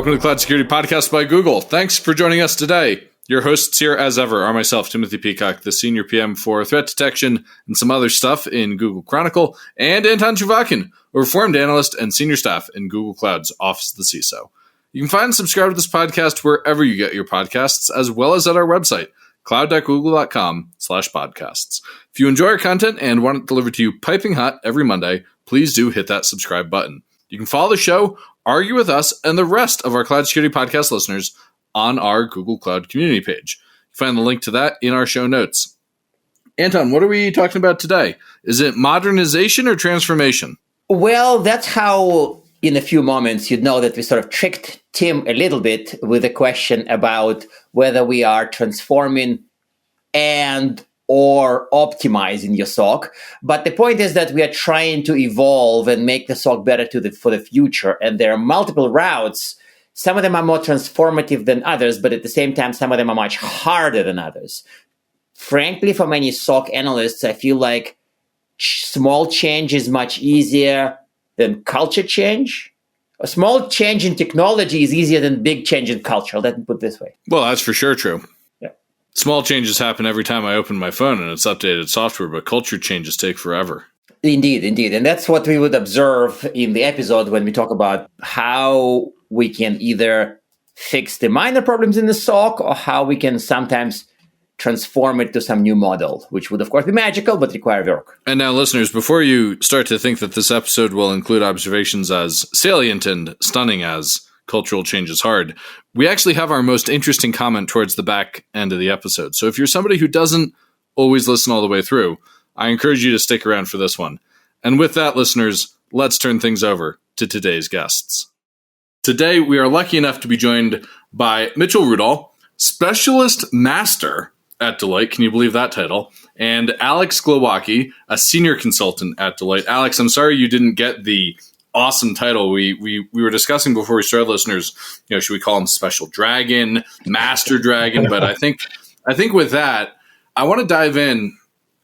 Welcome to the Cloud Security Podcast by Google. Thanks for joining us today. Your hosts here, as ever, are myself, Timothy Peacock, the Senior PM for Threat Detection and some other stuff in Google Chronicle, and Anton Chuvakin, a reformed analyst and senior staff in Google Cloud's Office of the CISO. You can find and subscribe to this podcast wherever you get your podcasts, as well as at our website, cloud.google.com/podcasts. If you enjoy our content and want it delivered to you piping hot every Monday, please do hit that subscribe button. You can follow the show, argue with us, and the rest of our Cloud Security Podcast listeners on our Google Cloud community page. You find the link to that in our show notes. Anton, what are we talking about today? Is it modernization or transformation? Well, that's how, in a few moments, you'd know that we sort of tricked Tim a little bit with a question about whether we are transforming and or optimizing your SOC. But the point is that we are trying to evolve and make the SOC better for the future. And there are multiple routes. Some of them are more transformative than others, but at the same time, some of them are much harder than others. Frankly, for many SOC analysts, I feel like small change is much easier than culture change. A small change in technology is easier than big change in culture. Let me put it this way. Well, that's for sure true. Yeah. Small changes happen every time I open my phone and it's updated software, but culture changes take forever. Indeed. And that's what we would observe in the episode when we talk about how we can either fix the minor problems in the SOC or how we can sometimes transform it to some new model, which would, of course, be magical, but require work. And now, listeners, before you start to think that this episode will include observations as salient and stunning as cultural change is hard, we actually have our most interesting comment towards the back end of the episode. So if you're somebody who doesn't always listen all the way through, I encourage you to stick around for this one. And with that, listeners, let's turn things over to today's guests. Today, we are lucky enough to be joined by Mitchell Rudall, Specialist Master at Deloitte. Can you believe that title? And Alex Glowacki, a Senior Consultant at Deloitte. Alex, I'm sorry you didn't get the awesome title. We were discussing before we started, listeners, should we call him Special Dragon, Master Dragon? But I think with that, I want to dive in.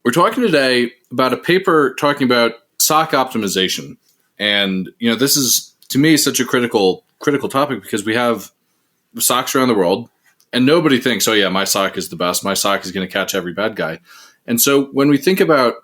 We're talking today about a paper talking about SOC optimization. And, this is, to me, such a critical topic because we have SOCs around the world and nobody thinks, oh yeah, my SOC is the best. My SOC is going to catch every bad guy. And so when we think about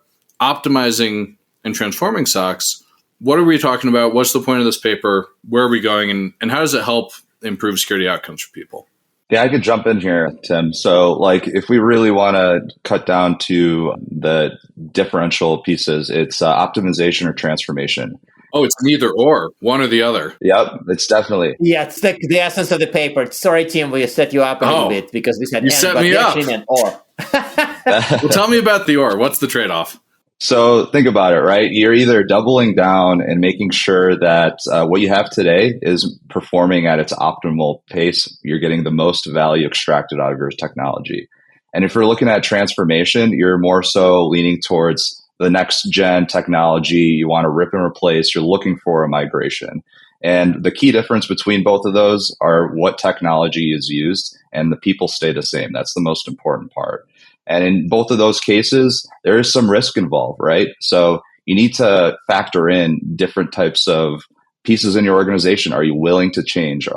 optimizing and transforming SOCs, what are we talking about? What's the point of this paper? Where are we going? And how does it help improve security outcomes for people? Yeah, I could jump in here, Tim. So if we really want to cut down to the differential pieces, it's optimization or transformation. Oh, it's neither or, one or the other. Yep, it's definitely. Yeah, it's the essence of the paper. Sorry, Tim, we set you up a little bit because we said you set me up. And or. Well, tell me about the or. What's the trade-off? So think about it, right? You're either doubling down and making sure that what you have today is performing at its optimal pace. You're getting the most value extracted out of your technology. And if you're looking at transformation, you're more so leaning towards the next gen technology. You want to rip and replace. You're looking for a migration. And the key difference between both of those are what technology is used and the people stay the same. That's the most important part. And in both of those cases, there is some risk involved, right? So you need to factor in different types of pieces in your organization. Are you willing to change?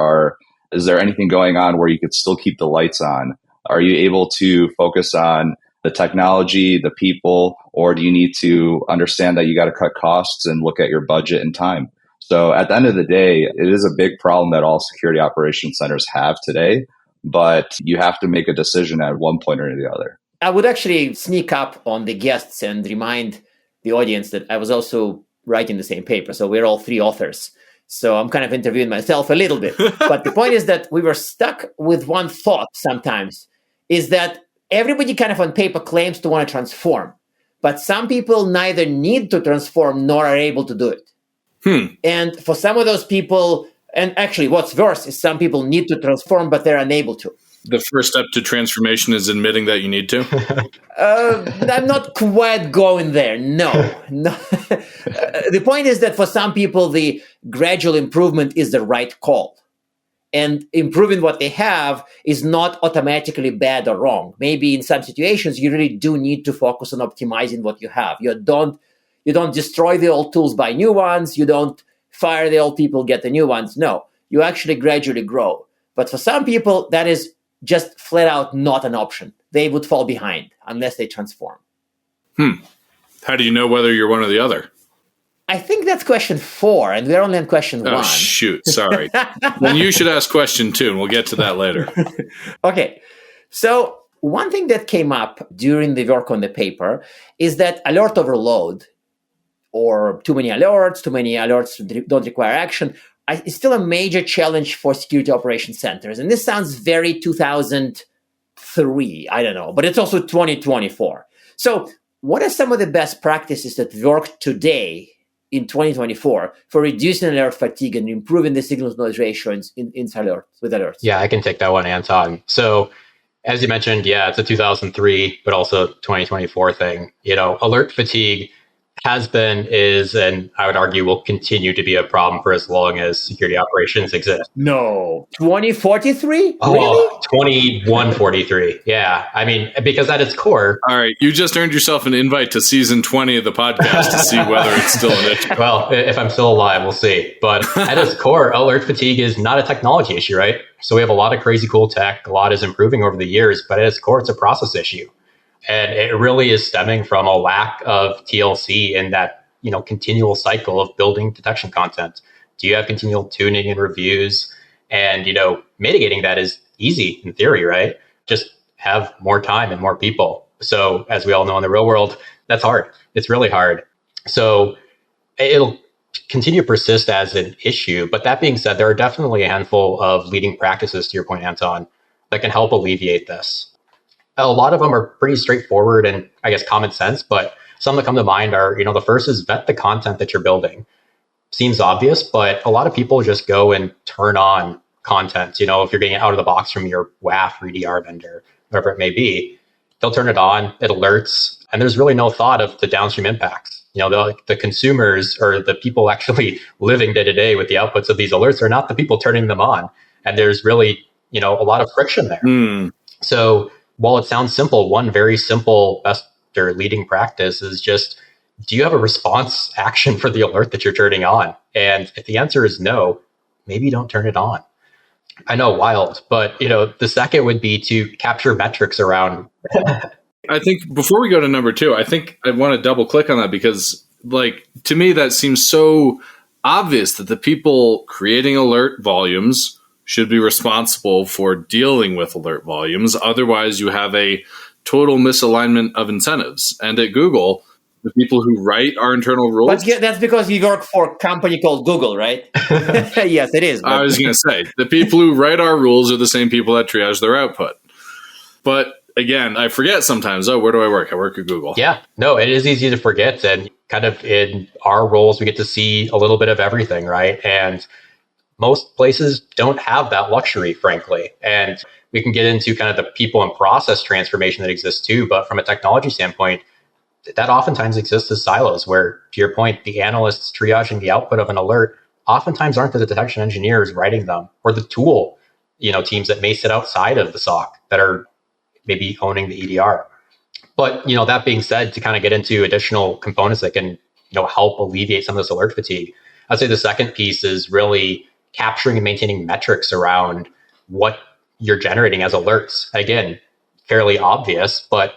Is there anything going on where you could still keep the lights on? Are you able to focus on the technology, the people, or do you need to understand that you got to cut costs and look at your budget and time? So at the end of the day, it is a big problem that all security operations centers have today, but you have to make a decision at one point or the other. I would actually sneak up on the guests and remind the audience that I was also writing the same paper. So we're all three authors. So I'm kind of interviewing myself a little bit. But the point is that we were stuck with one thought sometimes, is that everybody kind of on paper claims to want to transform. But some people neither need to transform nor are able to do it. And for some of those people, and actually what's worse is some people need to transform, but they're unable to. The first step to transformation is admitting that you need to? I'm not quite going there. No. The point is that for some people, the gradual improvement is the right call. And improving what they have is not automatically bad or wrong. Maybe in some situations, you really do need to focus on optimizing what you have. You don't destroy the old tools, buy new ones. You don't fire the old people, get the new ones. No. you actually gradually grow. But for some people, that is just flat out not an option. They would fall behind unless they transform. How do you know whether you're one or the other? I think that's question 4, and we're only on question 1. Oh, shoot. Sorry. Then you should ask question 2, and we'll get to that later. Okay. So one thing that came up during the work on the paper is that alert overload, or too many alerts that don't require action, is still a major challenge for security operations centers. And this sounds very 2003, I don't know, but it's also 2024. So what are some of the best practices that work today in 2024 for reducing alert fatigue and improving the signal-to-noise ratio in alerts? Yeah, I can take that one, Anton. So as you mentioned, it's a 2003, but also 2024 thing. Alert fatigue has been, is, and I would argue will continue to be a problem for as long as security operations exist. No. 2043? Oh, really? 2143. Yeah. I mean, because at its core... All right. You just earned yourself an invite to season 20 of the podcast to see whether it's still an issue. Well, if I'm still alive, we'll see. But at its core, alert fatigue is not a technology issue, right? So we have a lot of crazy cool tech. A lot is improving over the years, but at its core, it's a process issue. And it really is stemming from a lack of TLC in that, continual cycle of building detection content. Do you have continual tuning and reviews? And, mitigating that is easy in theory, right? Just have more time and more people. So as we all know in the real world, that's hard. It's really hard. So it'll continue to persist as an issue. But that being said, there are definitely a handful of leading practices, to your point, Anton, that can help alleviate this. A lot of them are pretty straightforward and I guess common sense, but some that come to mind are, the first is vet the content that you're building. Seems obvious, but a lot of people just go and turn on content. If you're getting it out of the box from your WAF or EDR vendor, whatever it may be, they'll turn it on, it alerts, and there's really no thought of the downstream impacts. The consumers or the people actually living day to day with the outputs of these alerts are not the people turning them on. And there's really, a lot of friction there. So while it sounds simple, one very simple best or leading practice is just, do you have a response action for the alert that you're turning on? And if the answer is no, maybe don't turn it on. I know, wild, but the second would be to capture metrics around. I think before we go to number 2, I think I want to double click on that because to me, that seems so obvious that the people creating alert volumes should be responsible for dealing with alert volumes. Otherwise, you have a total misalignment of incentives. And at Google, the people who write our internal rules... But that's because you work for a company called Google, right? Yes, it is. I was going to say, the people who write our rules are the same people that triage their output. But again, I forget sometimes, where do I work? I work at Google. Yeah, no, it is easy to forget. And kind of in our roles, we get to see a little bit of everything, right? And most places don't have that luxury, frankly. And we can get into kind of the people and process transformation that exists too. But from a technology standpoint, that oftentimes exists as silos where, to your point, the analysts triaging the output of an alert oftentimes aren't the detection engineers writing them or the tool, teams that may sit outside of the SOC that are maybe owning the EDR. But, that being said, to kind of get into additional components that can, help alleviate some of this alert fatigue, I'd say the second piece is really capturing and maintaining metrics around what you're generating as alerts. Again, fairly obvious, but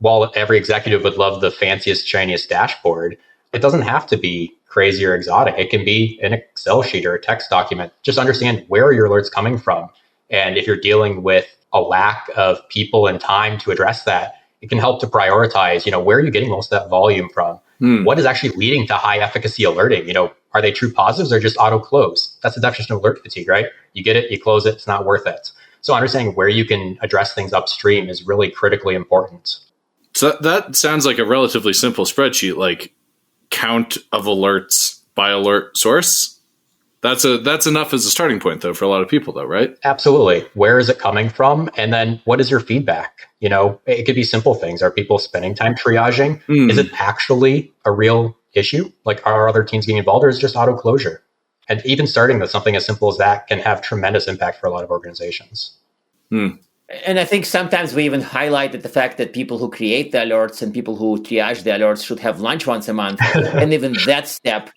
while every executive would love the fanciest, shiniest dashboard, it doesn't have to be crazy or exotic. It can be an Excel sheet or a text document. Just understand where are your alerts coming from. And if you're dealing with a lack of people and time to address that, it can help to prioritize, where are you getting most of that volume from? What is actually leading to high efficacy alerting? Are they true positives or just auto close? That's the definition of alert fatigue, right? You get it, you close it, it's not worth it. So understanding where you can address things upstream is really critically important. So that sounds like a relatively simple spreadsheet, like count of alerts by alert source. That's enough as a starting point, though, for a lot of people, though, right? Absolutely. Where is it coming from? And then what is your feedback? It could be simple things. Are people spending time triaging? Is it actually a real issue? Like, are other teams getting involved, or is it just auto closure? And even starting with something as simple as that can have tremendous impact for a lot of organizations. And I think sometimes we even highlighted the fact that people who create the alerts and people who triage the alerts should have lunch once a month. And even that step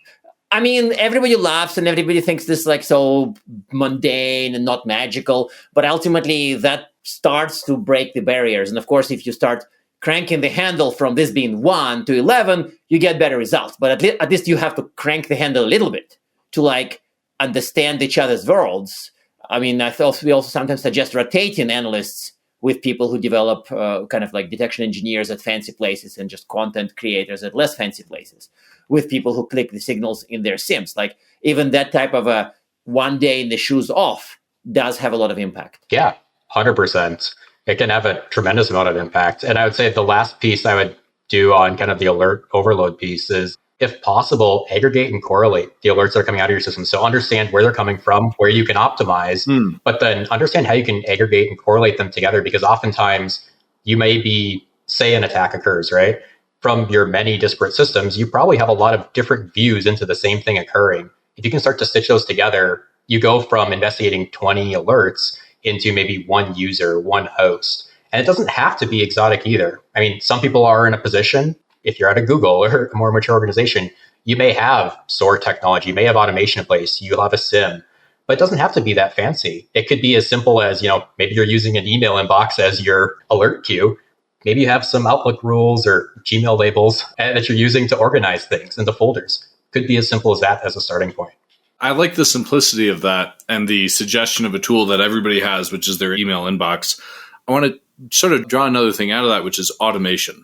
I mean, everybody laughs and everybody thinks this is like so mundane and not magical, but ultimately that starts to break the barriers. And of course, if you start cranking the handle from this being 1 to 11, you get better results. But at least you have to crank the handle a little bit to like understand each other's worlds. I mean, we also sometimes suggest rotating analysts with people who develop kind of like detection engineers at fancy places and just content creators at less fancy places, with people who click the signals in their sims. Like even that type of a one day in the shoes off does have a lot of impact. Yeah, 100%. It can have a tremendous amount of impact. And I would say the last piece I would do on kind of the alert overload piece is, if possible, aggregate and correlate the alerts that are coming out of your system. So understand where they're coming from, where you can optimize, but then understand how you can aggregate and correlate them together, because oftentimes you may be, say an attack occurs, right? From your many disparate systems, you probably have a lot of different views into the same thing occurring. If you can start to stitch those together, you go from investigating 20 alerts into maybe one user, one host. And it doesn't have to be exotic either. I mean, some people are in a position, if you're at a Google or a more mature organization, you may have SOAR technology, you may have automation in place, you'll have a SIM, but it doesn't have to be that fancy. It could be as simple as, maybe you're using an email inbox as your alert queue. Maybe you have some Outlook rules or Gmail labels that you're using to organize things into folders. Could be as simple as that as a starting point. I like the simplicity of that and the suggestion of a tool that everybody has, which is their email inbox. I want to sort of draw another thing out of that, which is automation.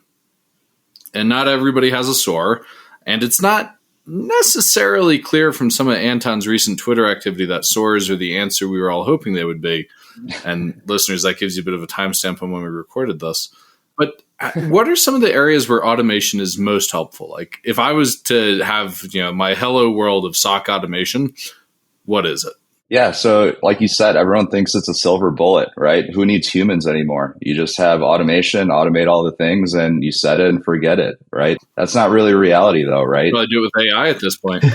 And not everybody has a SOAR, and it's not necessarily clear from some of Anton's recent Twitter activity that SOARs are the answer we were all hoping they would be. And listeners, that gives you a bit of a timestamp on when we recorded this. But what are some of the areas where automation is most helpful? Like if I was to have, my hello world of SOC automation, what is it? Yeah. So like you said, everyone thinks it's a silver bullet, right? Who needs humans anymore? You just have automation, automate all the things, and you set it and forget it, right? That's not really reality though, right? Well, I do it with AI at this point.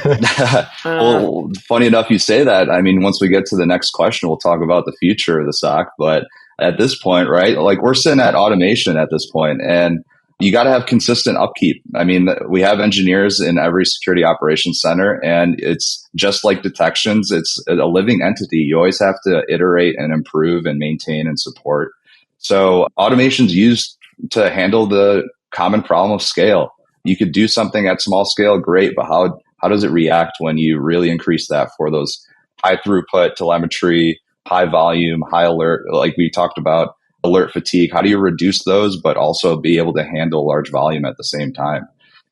Well, funny enough you say that. I mean, once we get to the next question, we'll talk about the future of the SOC. But at this point, right, like we're sitting at automation at this point, and you got to have consistent upkeep. I mean, we have engineers in every security operations center, and it's just like detections. It's a living entity. You always have to iterate and improve and maintain and support. So automation's used to handle the common problem of scale. You could do something at small scale, great, but how does it react when you really increase that for those high throughput telemetry, high volume, high alert, like we talked about, alert fatigue? How do you reduce those, but also be able to handle large volume at the same time?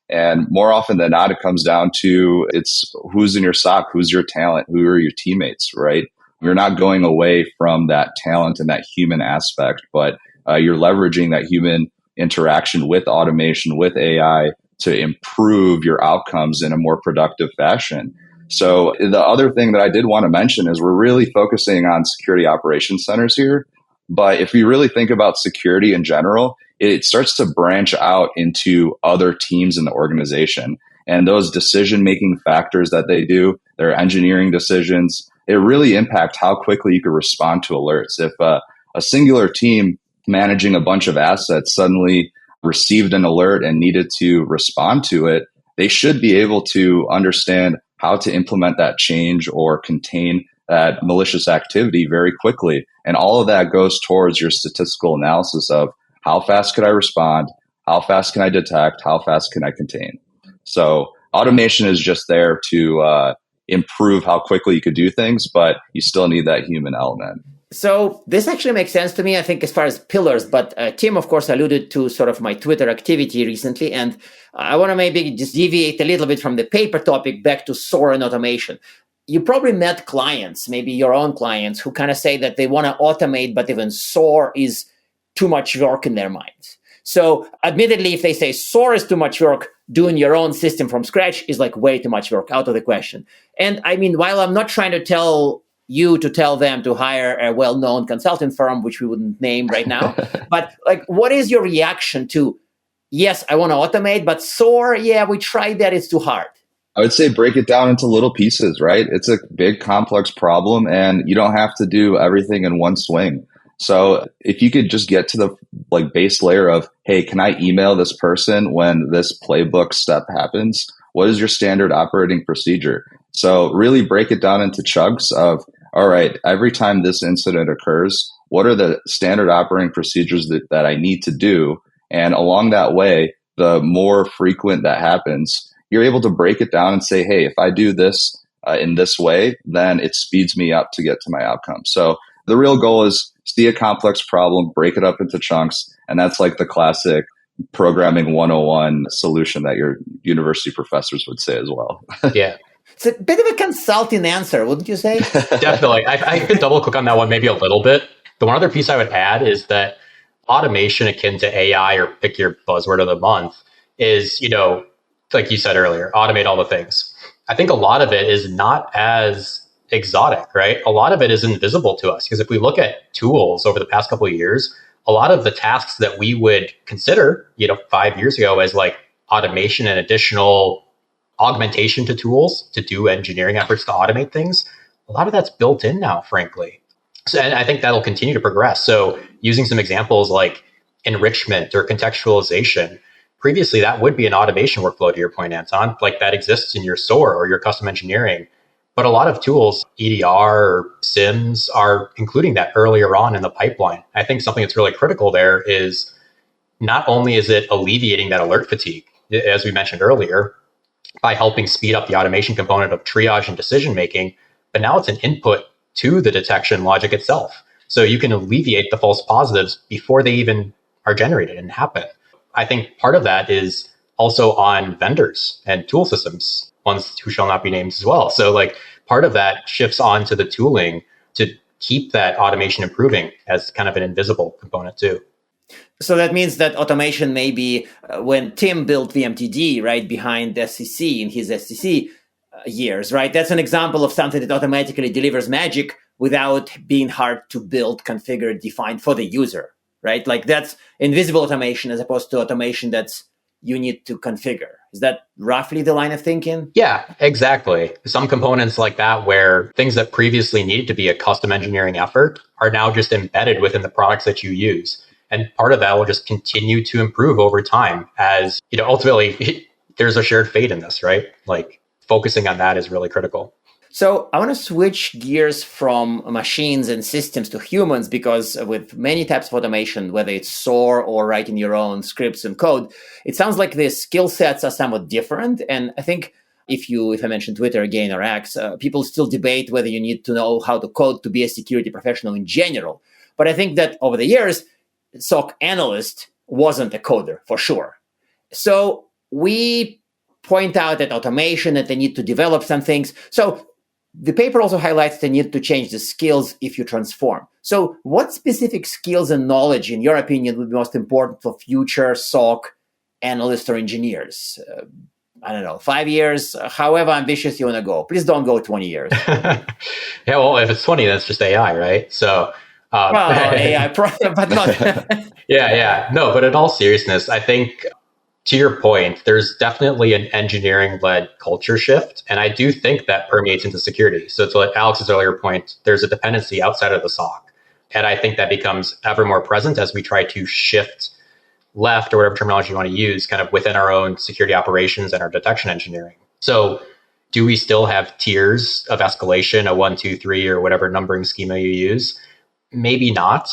And more often than not, it comes down to it's who's in your SOC, who's your talent, who are your teammates, right? You're not going away from that talent and that human aspect, but you're leveraging that human interaction with automation, with AI to improve your outcomes in a more productive fashion. So the other thing that I did want to mention is we're really focusing on security operations centers here. But if you really think about security in general, it starts to branch out into other teams in the organization. And those decision-making factors that they do, their engineering decisions, it really impact how quickly you can respond to alerts. If a singular team managing a bunch of assets suddenly received an alert and needed to respond to it, they should be able to understand how to implement that change or contain that malicious activity very quickly. And all of that goes towards your statistical analysis of how fast could I respond? How fast can I detect? How fast can I contain? So automation is just there to improve how quickly you could do things, but you still need that human element. So this actually makes sense to me, I think, as far as pillars. But Tim, of course, alluded to sort of my Twitter activity recently. And I want to maybe just deviate a little bit from the paper topic back to SOAR and automation. You probably met clients, maybe your own clients, who kind of say that they want to automate, but even SOAR is too much work in their minds. So admittedly, if they say SOAR is too much work, doing your own system from scratch is like way too much work, out of the question. And I mean, while I'm not trying to tell you to tell them to hire a well-known consulting firm, which we wouldn't name right now, but like, what is your reaction to, yes, I want to automate, but SOAR, yeah, we tried that, it's too hard? I would say break it down into little pieces, right? It's a big, complex problem, and you don't have to do everything in one swing. So if you could just get to the base layer of, hey, can I email this person when this playbook step happens? what is your standard operating procedure? So really break it down into chunks of, all right, every time this incident occurs, what are the standard operating procedures that I need to do? And along that way, the more frequent that happens, you're able to break it down and say, hey, if I do this in this way, then it speeds me up to get to my outcome. So the real goal is see a complex problem, break it up into chunks. And that's like the classic programming 101 solution that your university professors would say as well. Yeah. It's a bit of a consulting answer, wouldn't you say? Definitely. I could double click on that one maybe a little bit. The one other piece I would add is that automation akin to AI, or pick your buzzword of the month, is, like you said earlier, automate all the things. I think a lot of it is not as exotic, right? A lot of it is invisible to us, because if we look at tools over the past couple of years, a lot of the tasks that we would consider, 5 years ago as like automation and additional augmentation to tools to do engineering efforts to automate things, a lot of that's built in now, frankly. So, and I think that'll continue to progress. So using some examples like enrichment or contextualization, previously that would be an automation workflow, to your point, Anton, like that exists in your SOAR or your custom engineering. But a lot of tools, EDR or SIMs, are including that earlier on in the pipeline. I think something that's really critical there is not only is it alleviating that alert fatigue, as we mentioned earlier, by helping speed up the automation component of triage and decision making, but now it's an input to the detection logic itself. So you can alleviate the false positives before they even are generated and happen. I think part of that is also on vendors and tool systems, ones who shall not be named as well. So like part of that shifts on to the tooling to keep that automation improving as kind of an invisible component too. So that means that automation maybe when Tim built VMTD, right, behind SEC in his SEC years, right? That's an example of something that automatically delivers magic without being hard to build, configure, define for the user, right? Like that's invisible automation as opposed to automation that's you need to configure. Is that roughly the line of thinking? Yeah, exactly. Some components like that where things that previously needed to be a custom engineering effort are now just embedded within the products that you use. And part of that will just continue to improve over time as, ultimately there's a shared fate in this, right? Like focusing on that is really critical. So I want to switch gears from machines and systems to humans, because with many types of automation, whether it's SOAR or writing your own scripts and code, it sounds like the skill sets are somewhat different. And I think if I mention Twitter again or X, people still debate whether you need to know how to code to be a security professional in general. But I think that over the years, SOC analyst wasn't a coder for sure. So we point out that automation, that they need to develop some things. So the paper also highlights the need to change the skills if you transform. So what specific skills and knowledge, in your opinion, would be most important for future SOC analysts or engineers? I don't know, 5 years, however ambitious you want to go. Please don't go 20 years. Yeah, well, if it's 20, that's just AI, right? So, AI, but not. Yeah. No, but in all seriousness, I think to your point, there's definitely an engineering-led culture shift. And I do think that permeates into security. So to Alex's earlier point, there's a dependency outside of the SOC. And I think that becomes ever more present as we try to shift left, or whatever terminology you want to use, kind of within our own security operations and our detection engineering. So do we still have tiers of escalation, a 1, 2, 3, or whatever numbering schema you use? Maybe not.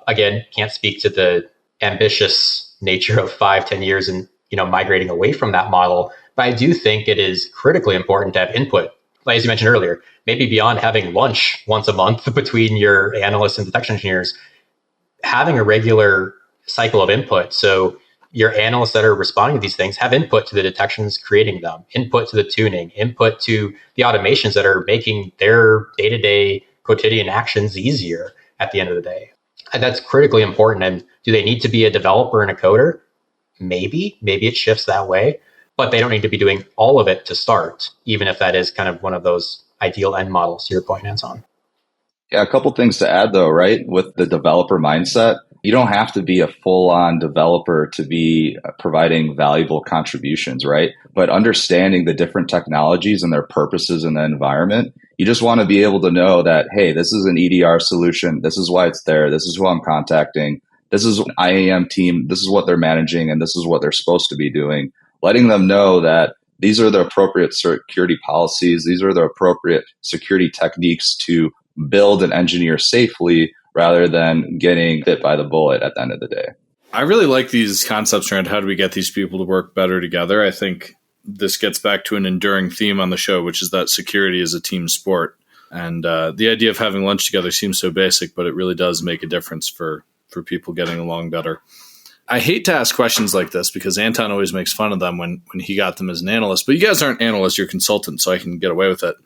Again, can't speak to the ambitious nature of 5-10 years and migrating away from that model. But I do think it is critically important to have input. Like as you mentioned earlier, maybe beyond having lunch once a month between your analysts and detection engineers, having a regular cycle of input. So your analysts that are responding to these things have input to the detections, creating them, input to the tuning, input to the automations that are making their day-to-day quotidian actions easier at the end of the day. And that's critically important. And do they need to be a developer and a coder? Maybe it shifts that way, but they don't need to be doing all of it to start, even if that is kind of one of those ideal end models to your point, Anton. Yeah, a couple things to add though, right? With the developer mindset, you don't have to be a full-on developer to be providing valuable contributions, right? But understanding the different technologies and their purposes in the environment, you just want to be able to know that, hey, this is an EDR solution. This is why it's there. This is who I'm contacting. This is an IAM team. This is what they're managing, and this is what they're supposed to be doing. Letting them know that these are the appropriate security policies. These are the appropriate security techniques to build and engineer safely rather than getting bit by the bullet at the end of the day. I really like these concepts around how do we get these people to work better together. I think this gets back to an enduring theme on the show, which is that security is a team sport. And the idea of having lunch together seems so basic, but it really does make a difference for people getting along better. I hate to ask questions like this because Anton always makes fun of them when he got them as an analyst. But you guys aren't analysts, you're consultants, so I can get away with it.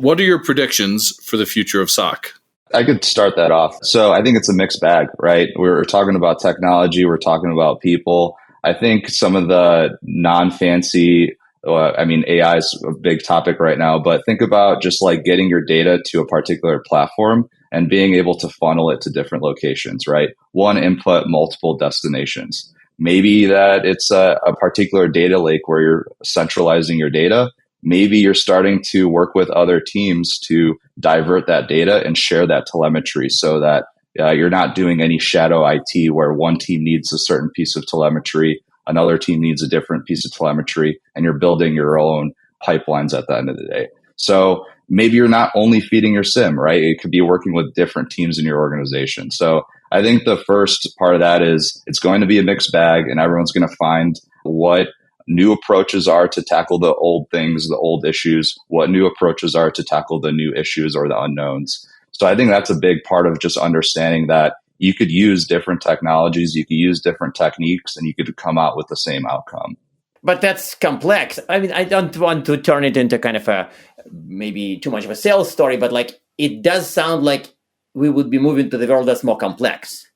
What are your predictions for the future of SOC? I could start that off. So I think it's a mixed bag, right? We're talking about technology. We're talking about people. I think some of the non-fancy, AI is a big topic right now, but think about just like getting your data to a particular platform and being able to funnel it to different locations, right? One input, multiple destinations. Maybe that it's a particular data lake where you're centralizing your data. Maybe you're starting to work with other teams to divert that data and share that telemetry so that you're not doing any shadow IT where one team needs a certain piece of telemetry, another team needs a different piece of telemetry, and you're building your own pipelines at the end of the day. So maybe you're not only feeding your SIM, right? It could be working with different teams in your organization. So I think the first part of that is it's going to be a mixed bag, and everyone's going to find what new approaches are to tackle the old things, the old issues, what new approaches are to tackle the new issues or the unknowns. So I think that's a big part of just understanding that you could use different technologies, you could use different techniques, and you could come out with the same outcome. But that's complex. I mean, I don't want to turn it into kind of a maybe too much of a sales story, but like it does sound like we would be moving to the world that's more complex.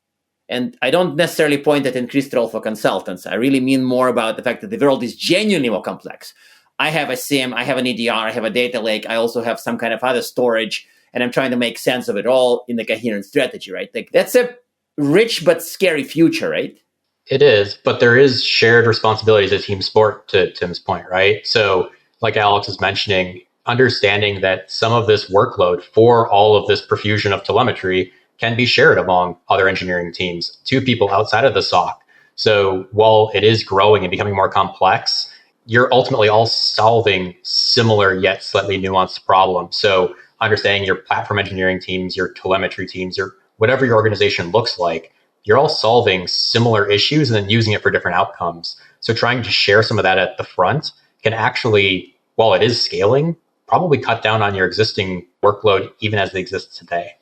And I don't necessarily point at increased role for consultants. I really mean more about the fact that the world is genuinely more complex. I have a SIM, I have an EDR, I have a data lake, I also have some kind of other storage, and I'm trying to make sense of it all in the coherent strategy, right? Like that's a rich but scary future, right? It is, but there is shared responsibility as a team sport, to Tim's point, right? So like Alex was mentioning, understanding that some of this workload for all of this profusion of telemetry can be shared among other engineering teams to people outside of the SOC. So while it is growing and becoming more complex, you're ultimately all solving similar yet slightly nuanced problems. So understanding your platform engineering teams, your telemetry teams, your whatever your organization looks like, you're all solving similar issues and then using it for different outcomes. So trying to share some of that at the front can actually, while it is scaling, probably cut down on your existing workload even as they exist today.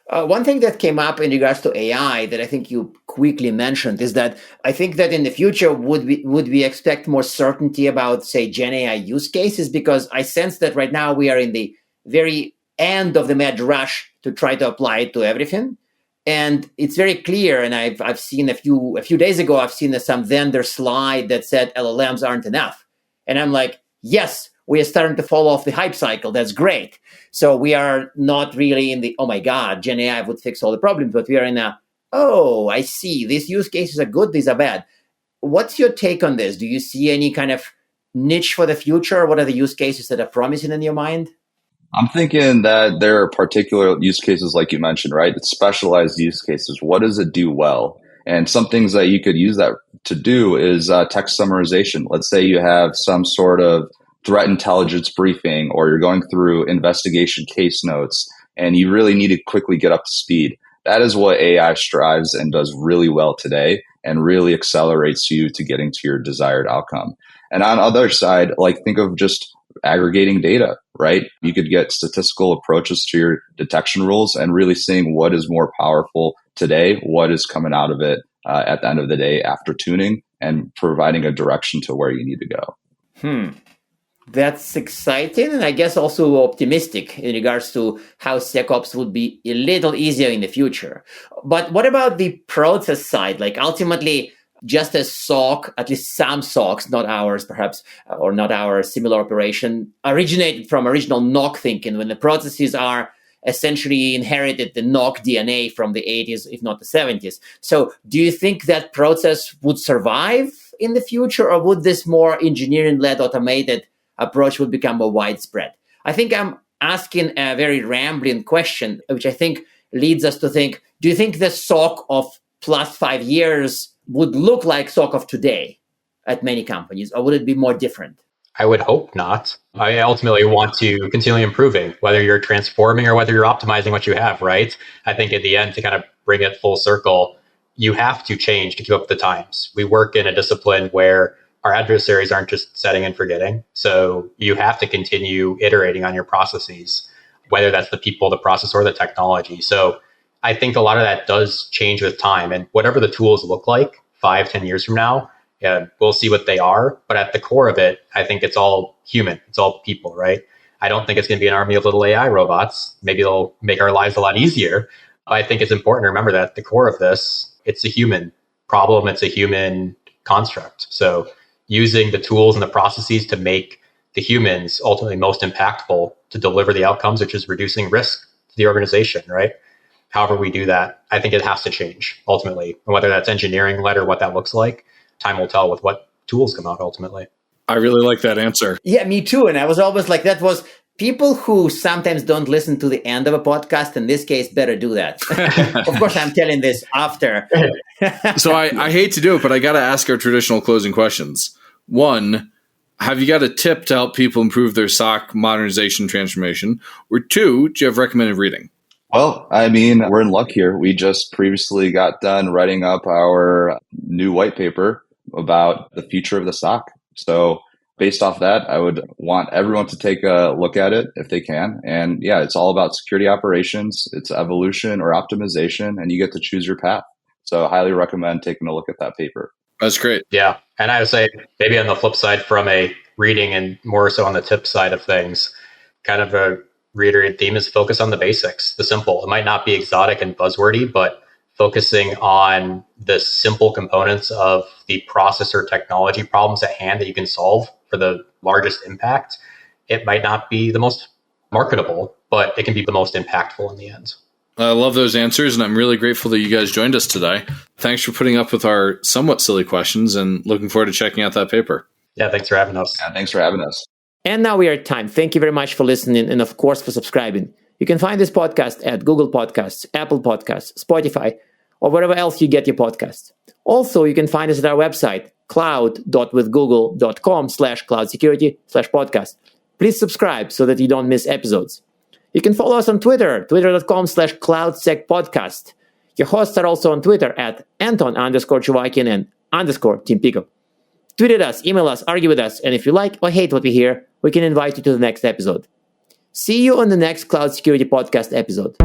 One thing that came up in regards to AI that I think you quickly mentioned is that I think that in the future, would we expect more certainty about, say, Gen AI use cases? Because I sense that right now we are in the very end of the mad rush to try to apply it to everything. And it's very clear, and I've seen a few days ago, I've seen some vendor slide that said LLMs aren't enough. And I'm like, yes, we are starting to fall off the hype cycle. That's great. So we are not really in the, oh my God, Gen AI would fix all the problems, but we are in a, oh, I see, these use cases are good, these are bad. What's your take on this? Do you see any kind of niche for the future? What are the use cases that are promising in your mind? I'm thinking that there are particular use cases like you mentioned, right? It's specialized use cases. What does it do well? And some things that you could use that to do is text summarization. Let's say you have some sort of threat intelligence briefing, or you're going through investigation case notes, and you really need to quickly get up to speed. That is what AI strives and does really well today and really accelerates you to getting to your desired outcome. And on the other side, like think of just aggregating data, right? You could get statistical approaches to your detection rules and really seeing what is more powerful today, what is coming out of it at the end of the day after tuning, and providing a direction to where you need to go. That's exciting, and I guess also optimistic in regards to how SecOps would be a little easier in the future. But what about the process side? Like ultimately, just as SOC, at least some SOCs, not ours perhaps, or not our similar operation, originated from original NOC thinking, when the processes are essentially inherited the NOC DNA from the 80s, if not the 70s. So do you think that process would survive in the future, or would this more engineering-led automated approach would become more widespread? I think I'm asking a very rambling question, which I think leads us to think, do you think the SOC of plus 5 years would look like SOC of today? at many companies, or would it be more different? I would hope not. I ultimately want to continually improving, whether you're transforming or whether you're optimizing what you have, right? I think at the end, to kind of bring it full circle, you have to change to keep up with the times. We work in a discipline where our adversaries aren't just setting and forgetting. So you have to continue iterating on your processes, whether that's the people, the process, or the technology. So I think a lot of that does change with time. And whatever the tools look like 5-10 years from now, we'll see what they are. But at the core of it, I think it's all human. It's all people, right? I don't think it's going to be an army of little AI robots. Maybe they'll make our lives a lot easier. I think it's important to remember that at the core of this, it's a human problem. It's a human construct. So using the tools and the processes to make the humans ultimately most impactful to deliver the outcomes, which is reducing risk to the organization, right? However we do that, I think it has to change ultimately. And whether that's engineering led or what that looks like, time will tell with what tools come out ultimately. I really like that answer. Yeah, me too. And I was always like, that was people who sometimes don't listen to the end of a podcast, in this case, better do that. Of course, I'm telling this after. So I hate to do it, but I got to ask our traditional closing questions. One, have you got a tip to help people improve their SOC modernization transformation? Or two, do you have recommended reading? Well, I mean, we're in luck here. We just previously got done writing up our new white paper about the future of the SOC. So based off that, I would want everyone to take a look at it if they can. And yeah, it's all about security operations. It's evolution or optimization, and you get to choose your path. So I highly recommend taking a look at that paper. That's great. Yeah. And I would say maybe on the flip side from a reading and more so on the tip side of things, kind of a reiterated theme is focus on the basics, the simple. It might not be exotic and buzzwordy, but focusing on the simple components of the process or technology problems at hand that you can solve for the largest impact. It might not be the most marketable, but it can be the most impactful in the end. I love those answers, and I'm really grateful that you guys joined us today. Thanks for putting up with our somewhat silly questions, and looking forward to checking out that paper. Yeah, thanks for having us. Yeah, thanks for having us. And now we are at time. Thank you very much for listening, and of course for subscribing. You can find this podcast at Google Podcasts, Apple Podcasts, Spotify, or wherever else you get your podcasts. Also, you can find us at our website, cloud.withgoogle.com/cloudsecurity/podcast. Please subscribe so that you don't miss episodes. You can follow us on Twitter, twitter.com/cloudsecpodcast. Your hosts are also on Twitter at Anton_Chuvakian and _Team Pico. Tweet at us, email us, argue with us, and if you like or hate what we hear, we can invite you to the next episode. See you on the next Cloud Security Podcast episode.